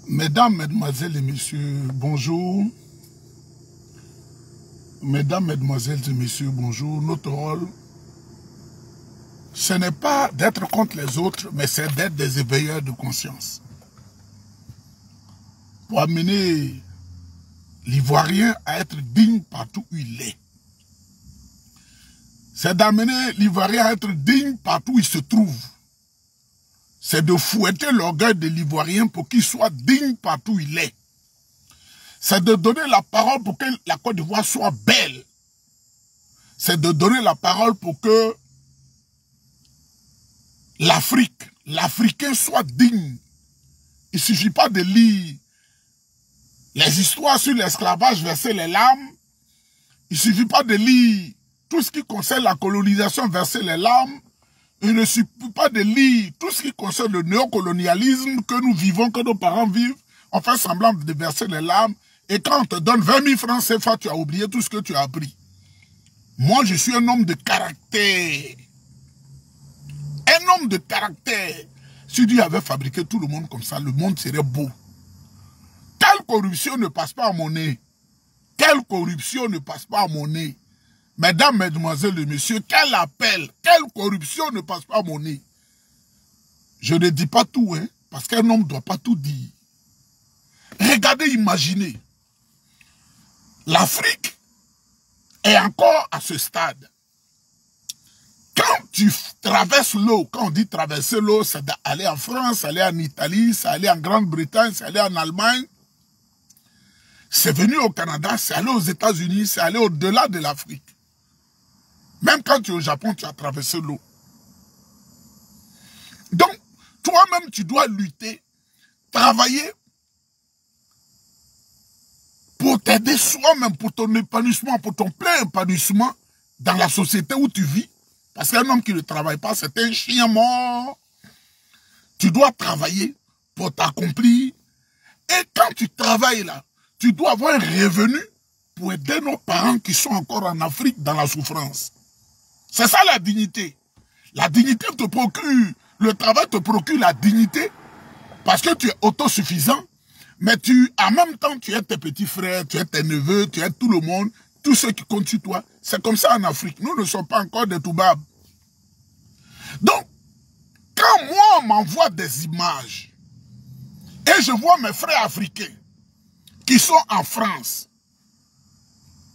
Mesdames, Mesdemoiselles et Messieurs, bonjour. Mesdames, Mesdemoiselles et Messieurs, bonjour. Notre rôle, ce n'est pas d'être contre les autres, mais c'est d'être des éveilleurs de conscience. Pour amener l'Ivoirien à être digne partout où il est. C'est d'amener l'Ivoirien à être digne partout où il se trouve. C'est de fouetter l'orgueil de l'Ivoirien pour qu'il soit digne partout où il est. C'est de donner la parole pour que la Côte d'Ivoire soit belle. C'est de donner la parole pour que l'Africain soit digne. Il ne suffit pas de lire les histoires sur l'esclavage, verser les larmes. Il ne suffit pas de lire tout ce qui concerne la colonisation, verser les larmes. Il ne suffit pas de lire tout ce qui concerne le néocolonialisme que nous vivons, que nos parents vivent. On fait semblant de verser les larmes. Et quand on te donne 20 000 francs CFA, tu as oublié tout ce que tu as appris. Moi, je suis un homme de caractère. Un homme de caractère. Si Dieu avait fabriqué tout le monde comme ça, le monde serait beau. Quelle corruption ne passe pas à mon nez? Quelle corruption ne passe pas à mon nez? Mesdames, Mesdemoiselles et Messieurs, quel appel, quelle corruption ne passe pas à mon nez? Je ne dis pas tout, hein, parce qu'un homme ne doit pas tout dire. Regardez, imaginez. L'Afrique est encore à ce stade. Quand tu traverses l'eau, quand on dit traverser l'eau, c'est d'aller en France, aller en Italie, c'est aller en Grande-Bretagne, c'est aller en Allemagne. C'est venu au Canada, c'est aller aux États-Unis, c'est aller au-delà de l'Afrique. Même quand tu es au Japon, tu as traversé l'eau. Donc, toi-même, tu dois lutter, travailler pour t'aider soi-même, pour ton épanouissement, pour ton plein épanouissement dans la société où tu vis. Parce qu'un homme qui ne travaille pas, c'est un chien mort. Tu dois travailler pour t'accomplir. Et quand tu travailles là, tu dois avoir un revenu pour aider nos parents qui sont encore en Afrique dans la souffrance. C'est ça la dignité. La dignité te procure, le travail te procure la dignité parce que tu es autosuffisant, mais en même temps, tu es tes petits frères, tu es tes neveux, tu es tout le monde, tous ceux qui comptent sur toi. C'est comme ça en Afrique. Nous ne sommes pas encore des toubabs. Donc, quand moi, on m'envoie des images et je vois mes frères africains qui sont en France,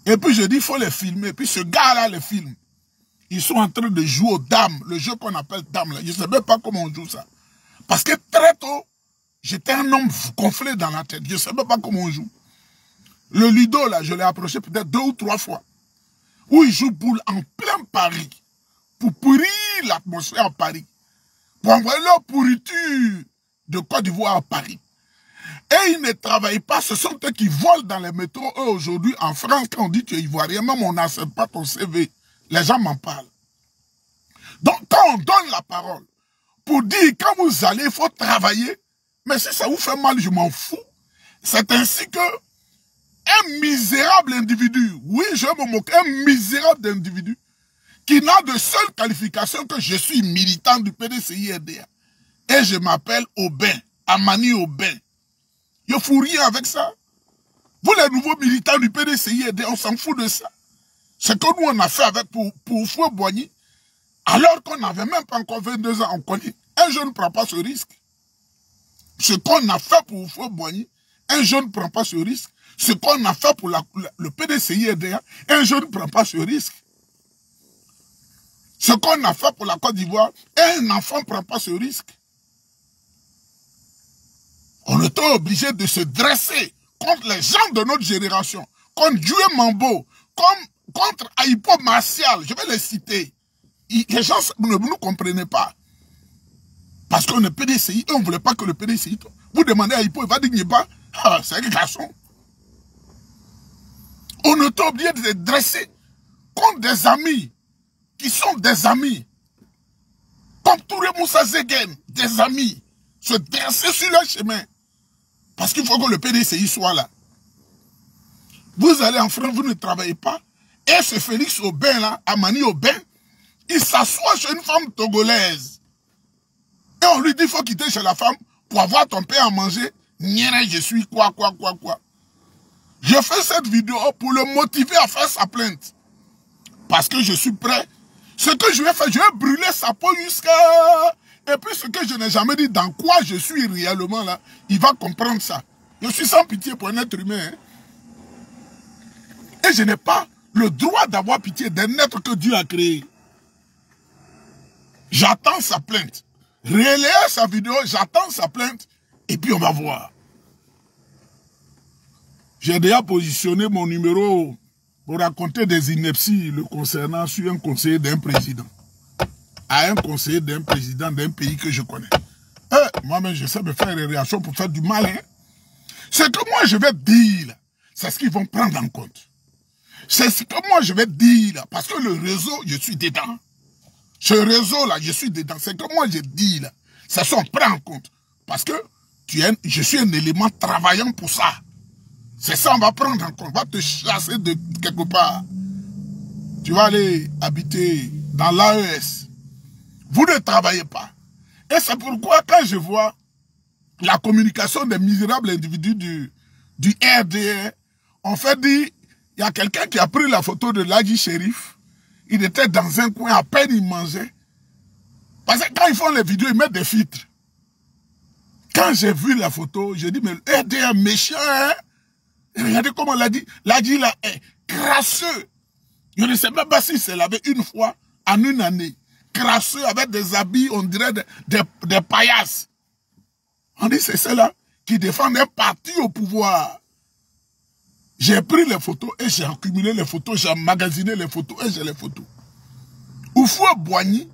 et puis je dis, il faut les filmer, et puis ce gars-là les filme. Ils sont en train de jouer aux dames, le jeu qu'on appelle dames. Là. Je ne sais même pas comment on joue ça. Parce que très tôt, j'étais un homme gonflé dans la tête. Je ne sais même pas comment on joue. Le Ludo, là, je l'ai approché peut-être 2 ou 3 fois. Où il joue boule en plein Paris. Pour pourrir l'atmosphère à Paris. Pour envoyer leur pourriture de Côte d'Ivoire à Paris. Et ils ne travaillent pas. Ce sont eux qui volent dans les métros. Eux, aujourd'hui, en France, quand on dit tu es ivoirien, même on n'accepte pas ton CV. Les gens m'en parlent. Donc, quand on donne la parole, pour dire, quand vous allez, il faut travailler, mais si ça vous fait mal, je m'en fous. C'est ainsi que un misérable individu, oui, je me moque, un misérable individu, qui n'a de seule qualification que je suis militant du PDCI-RDA. Et je m'appelle Aubin, Amani Aubin. Il ne faut rien avec ça. Vous, les nouveaux militants du PDCI-RDA, on s'en fout de ça. Ce que nous, on a fait avec pour Fouet-Boigny, alors qu'on n'avait même pas encore 22 ans, on connaît. Un jeune ne prend pas ce risque. Ce qu'on a fait pour Fouet-Boigny, un jeune ne prend pas ce risque. Ce qu'on a fait pour le PDCI-RDA, un jeune ne prend pas ce risque. Ce qu'on a fait pour la Côte d'Ivoire, un enfant ne prend pas ce risque. On était obligé de se dresser contre les gens de notre génération, contre Dieu Mambo, contre Aïpo Martial, je vais les citer. Les gens ne nous comprenaient pas. Parce qu'on est PDCI, et on ne voulait pas que le PDCI... Vous demandez à Aïpo, il va dire qu'il pas. Ah, c'est un garçon. On est obligé de se dresser contre des amis, qui sont des amis. Comme Touré Moussa Zegen, des amis. Se dresser sur leur chemin. Parce qu'il faut que le PDCI soit là. Vous allez en France, vous ne travaillez pas. Et ce Félix Aubin là, Amani Aubin, il s'assoit chez une femme togolaise. Et on lui dit qu'il faut quitter chez la femme pour avoir ton pain à manger. Je suis quoi. Je fais cette vidéo pour le motiver à faire sa plainte. Parce que je suis prêt. Ce que je vais faire, je vais brûler sa peau jusqu'à... Et puis ce que je n'ai jamais dit, dans quoi je suis réellement là, il va comprendre ça. Je suis sans pitié pour un être humain. Hein. Et je n'ai pas le droit d'avoir pitié d'un être que Dieu a créé. J'attends sa plainte. Relayer sa vidéo, j'attends sa plainte. Et puis on va voir. J'ai déjà positionné mon numéro pour raconter des inepties le concernant sur un conseiller d'un président. À un conseiller d'un président d'un pays que je connais. Moi-même, je sais me faire des réactions pour faire du mal. Hein. Ce que moi je vais dire, c'est ce qu'ils vont prendre en compte. C'est ce que moi je vais dire, parce que le réseau, je suis dedans. Ce réseau-là, je suis dedans. C'est que moi je dis là, ça on prend en compte. Parce que je suis un élément travaillant pour ça. C'est ça, on va prendre en compte. On va te chasser de quelque part. Tu vas aller habiter dans l'AES. Vous ne travaillez pas. Et c'est pourquoi quand je vois la communication des misérables individus du RDR, on fait dire, il y a quelqu'un qui a pris la photo de Ladji Chérif. Il était dans un coin, à peine il mangeait. Parce que quand ils font les vidéos, ils mettent des filtres. Quand j'ai vu la photo, j'ai dit, mais le RDR méchant, hein? Et regardez comment Ladji là est crasseux. Je ne sais même pas si c'est lavé une fois en une année. Crasseux avec des habits, on dirait des paillasses. On dit c'est ceux-là qui défendent un parti au pouvoir. J'ai pris les photos et j'ai accumulé les photos, j'ai emmagasiné les photos et j'ai les photos. Oufoué Boigny,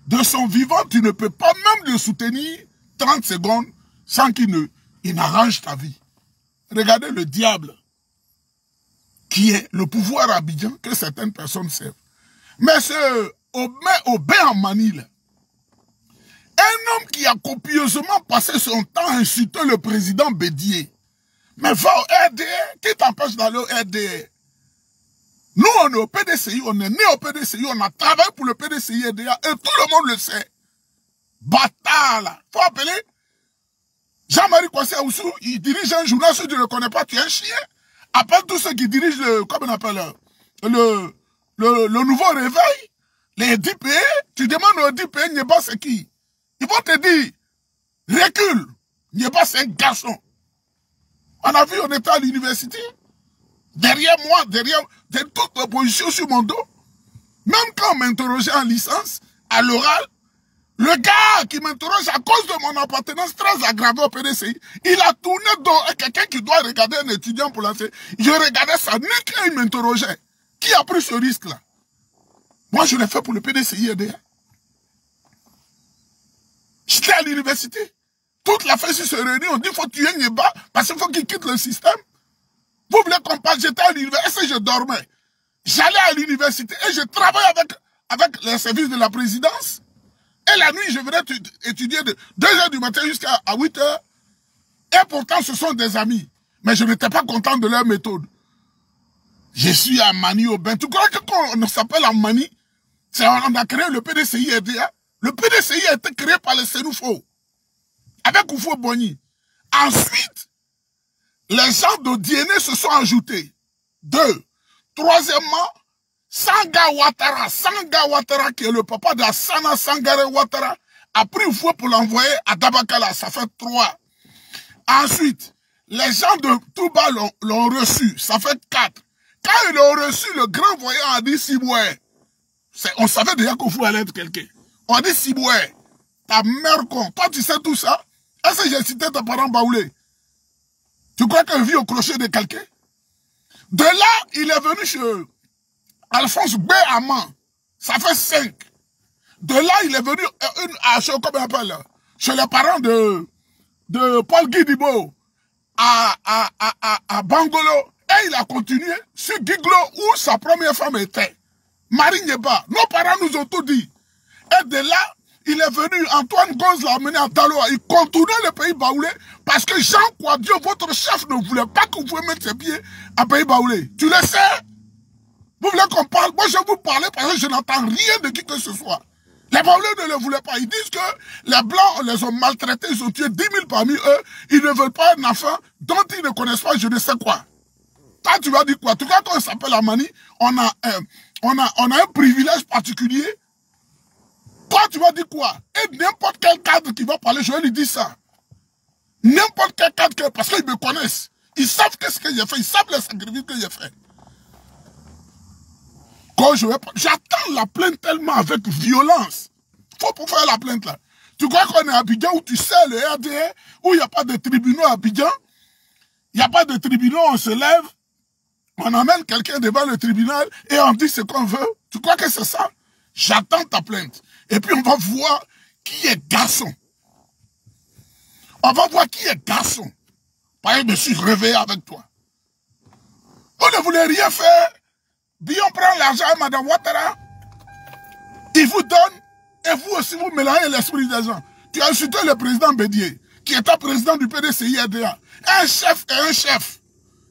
de son vivant, tu ne peux pas même le soutenir 30 secondes sans qu'il n'arrange ta vie. Regardez le diable qui est le pouvoir à Abidjan que certaines personnes servent. Mais c'est au bain en Manille. Un homme qui a copieusement passé son temps à insulter le président Bédié. Mais va au RDR, qui t'empêche d'aller au RDR? Nous, on est au PDCI, on est né au PDCI, on a travaillé pour le PDCI RDA et tout le monde le sait. Bâtard là. Faut appeler Jean-Marie Kwasi Oussou, il dirige un journal, si tu ne le connais pas, tu es un chien. Appelle tous ceux qui dirigent comment on appelle, le nouveau réveil, les DPE, tu demandes aux DPE, Nieba c'est qui? Ils vont te dire, recule, Nieba c'est un garçon. On a vu, on était à l'université. Derrière moi, derrière toute l'opposition sur mon dos. Même quand on m'interrogeait en licence, à l'oral, le gars qui m'interroge à cause de mon appartenance très aggravée au PDCI, il a tourné dans quelqu'un qui doit regarder un étudiant pour lancer. Je regardais sa nuque et il m'interrogeait. Qui a pris ce risque-là? Moi, je l'ai fait pour le PDCI EDA. J'étais à l'université. Toute la famille se réunit, on dit qu'il faut tuer Nieba parce qu'il faut qu'il quitte le système. Vous voulez qu'on parle? J'étais à l'université et je dormais. J'allais à l'université et je travaillais avec les services de la présidence. Et la nuit, je venais étudier de 2 h du matin jusqu'à 8 h. Et pourtant, ce sont des amis. Mais je n'étais pas content de leur méthode. Je suis à Mani au bain. Tu crois que quand on s'appelle en Mani, on a créé le PDCI RDA. Le PDCI a été créé par les Sénoufo. Avec Oufoué Boigny. Ensuite, les gens de DNA se sont ajoutés. 2. Troisièmement, Sanga Ouattara, qui est le papa d'Assana Sangare Ouattara, a pris Oufoué pour l'envoyer à Dabakala. Ça fait 3. Ensuite, les gens de Touba l'ont reçu. Ça fait 4. Quand ils l'ont reçu, le grand voyant a dit Siboué. On savait déjà qu'Oufoué allait être quelqu'un. On a dit Siboué, ta mère con. Toi, tu sais tout ça? Est-ce que j'ai cité tes parents baoulés? Tu crois qu'elle vit au crochet de quelqu'un? De là, il est venu chez Alphonse Béhaman. Ça fait 5. De là, il est venu chez les parents de Paul Guidibo à Bangolo. Et il a continué sur Giglo où sa première femme était. Marie Nieba. Nos parents nous ont tout dit. Et de là, il est venu, Antoine Gonz l'a amené à Daloa. Il contournait le pays baoulé parce que Jean Kouadio, votre chef, ne voulait pas que vous pouvez mettre ses pieds à pays baoulé. Tu le sais? Vous voulez qu'on parle? Moi, je vais vous parler parce que je n'entends rien de qui que ce soit. Les Baoulés ne le voulaient pas. Ils disent que les Blancs les ont maltraités, ils ont tué 10 000 parmi eux. Ils ne veulent pas un enfant dont ils ne connaissent pas je ne sais quoi. Toi, tu vas dire quoi? En tout cas, quand on s'appelle Amani, on a un privilège particulier. Toi, tu vas dire quoi? Et n'importe quel cadre qui va parler, je vais lui dire ça. N'importe quel cadre, parce qu'ils me connaissent. Ils savent qu'est-ce que j'ai fait, ils savent les sacrifices que j'ai fait. Quand j'attends la plainte tellement avec violence. Faut pour faire la plainte là. Tu crois qu'on est à Abidjan où tu sais le RDR, où il n'y a pas de tribunaux à Abidjan? Il n'y a pas de tribunaux, on se lève, on emmène quelqu'un devant le tribunal et on dit ce qu'on veut. Tu crois que c'est ça? J'attends ta plainte. Et puis on va voir qui est garçon. On va voir qui est garçon. Parce que je me suis réveillé avec toi. On ne voulait rien faire. Bien prend l'argent à Mme Ouattara. Il vous donne. Et vous aussi, vous mélangez l'esprit des gens. Tu as insulté le président Bédier, qui était président du PDCI-RDA. Un chef est un chef.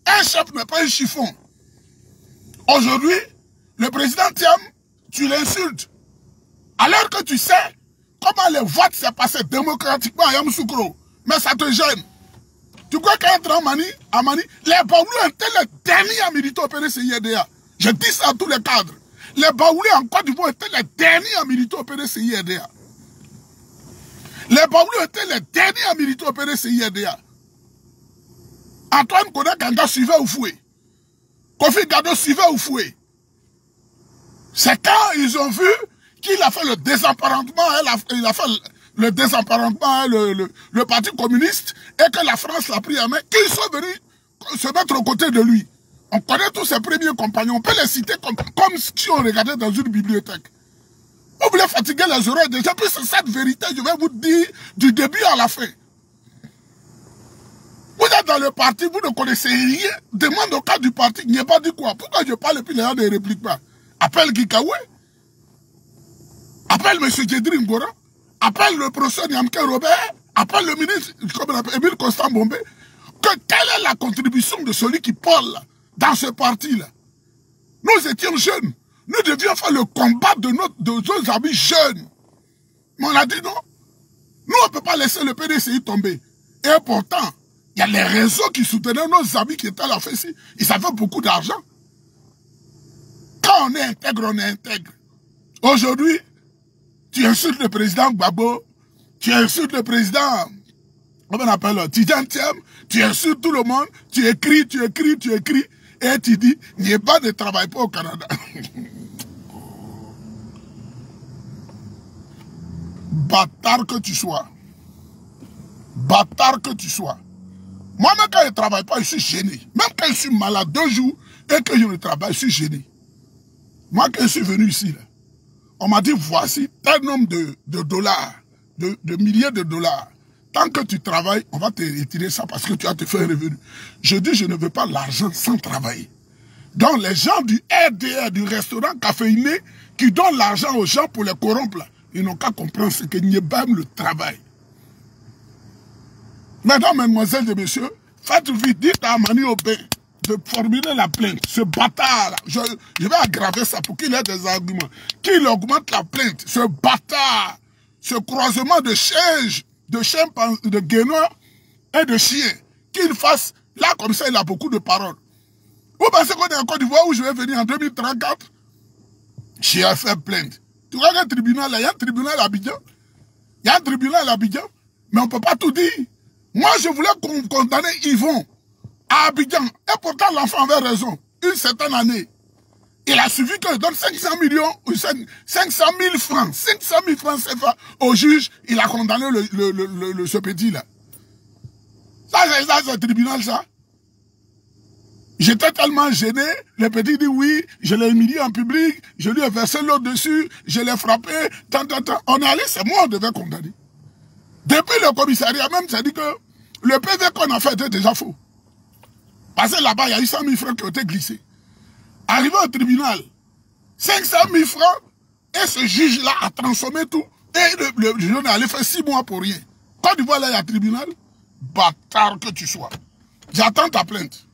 Un chef n'est pas un chiffon. Aujourd'hui, le président Thiam, tu l'insultes. Alors que tu sais comment le vote s'est passé démocratiquement à Yamoussoukro. Mais ça te gêne. Tu crois qu'être à Mani, les Baoulés étaient les derniers à militer au PDCI-RDA. Je dis ça à tous les cadres. Les Baoulés en Côte d'Ivoire étaient les derniers à militer au PDCI-RDA. Les Baoulés étaient les derniers à militer au PDCI-RDA. Antoine Koda Ganga suivait Oufoué. Kofi Gado suivait Oufoué. C'est quand ils ont vu qu'il a fait le désemparentement, il a fait le désemparentement, le Parti communiste, et que la France l'a pris en main, qu'ils sont venus se mettre aux côtés de lui. On connaît tous ses premiers compagnons, on peut les citer comme si on regardait dans une bibliothèque. Vous voulez fatiguer les oreilles déjà, puis c'est cette vérité, je vais vous dire du début à la fin. Vous êtes dans le parti, vous ne connaissez rien, demande au cadre du parti, il n'y a pas dit quoi. Pourquoi je parle et puis les gens ne répliquent pas? Appelle Gikawe, appelle M. Djedri Ngora, appelle le professeur Nyamke Robert, appelle le ministre, comme on appelle, Émile Constant Bombé. Quelle est la contribution de celui qui parle là, dans ce parti-là? Nous étions jeunes. Nous devions faire le combat de nos amis jeunes. Mais on a dit non. Nous, on ne peut pas laisser le PDCI tomber. Et pourtant, il y a les réseaux qui soutenaient nos amis qui étaient à la fesse. Ils avaient beaucoup d'argent. Quand on est intègre, on est intègre. Aujourd'hui, tu insultes le président Gbagbo, tu insultes le président, comment on appelle, Tidjane Thiam, tu insultes tout le monde, tu écris, et tu dis, Nieba ne travaille pas au Canada. Bâtard que tu sois. Bâtard que tu sois. Moi-même, quand je ne travaille pas, je suis gêné. Même quand je suis malade 2 jours et que je ne travaille, je suis gêné. Moi, quand je suis venu ici, là, on m'a dit, voici un nombre de dollars, de milliers de dollars. Tant que tu travailles, on va te retirer ça parce que tu as te fait un revenu. Je dis, je ne veux pas l'argent sans travailler. Donc, les gens du RDR, du restaurant caféiné, qui donnent l'argent aux gens pour les corrompre, là, ils n'ont qu'à comprendre ce que Niebam le travail. Mesdames, mesdemoiselles et messieurs, faites vite, dites à Amani Obé de formuler la plainte. Ce bâtard, je vais aggraver ça pour qu'il ait des arguments. Qu'il augmente la plainte. Ce bâtard, ce croisement de chiens, de guénois et de chiens, qu'il fasse, là comme ça, il a beaucoup de paroles. Vous pensez qu'on est en Côte d'Ivoire où je vais venir en 2034? J'ai fait plainte. Tu vois un tribunal là, il y a un tribunal à Abidjan. Il y a un tribunal à Abidjan, mais on ne peut pas tout dire. Moi, je voulais condamner Yvon à Abidjan. Et pourtant, l'enfant avait raison. Une certaine année. Il a suffi que je donne 500 millions, 500 000 francs. 500 000 francs CFA au juge. Il a condamné ce petit-là. Ça, c'est un tribunal, ça. J'étais tellement gêné. Le petit dit oui, je l'ai humilié en public, je lui ai versé l'eau dessus, je l'ai frappé, On est allé, c'est moi, on devait condamner. Depuis le commissariat même, ça dit que le PV qu'on a fait était déjà faux. Parce que là-bas, il y a eu 100 000 francs qui ont été glissés. Arrivé au tribunal, 500 000 francs, et ce juge-là a transformé tout. Et le jeune est allé faire 6 mois pour rien. Quand tu vois là, il y a tribunal, bâtard que tu sois. J'attends ta plainte.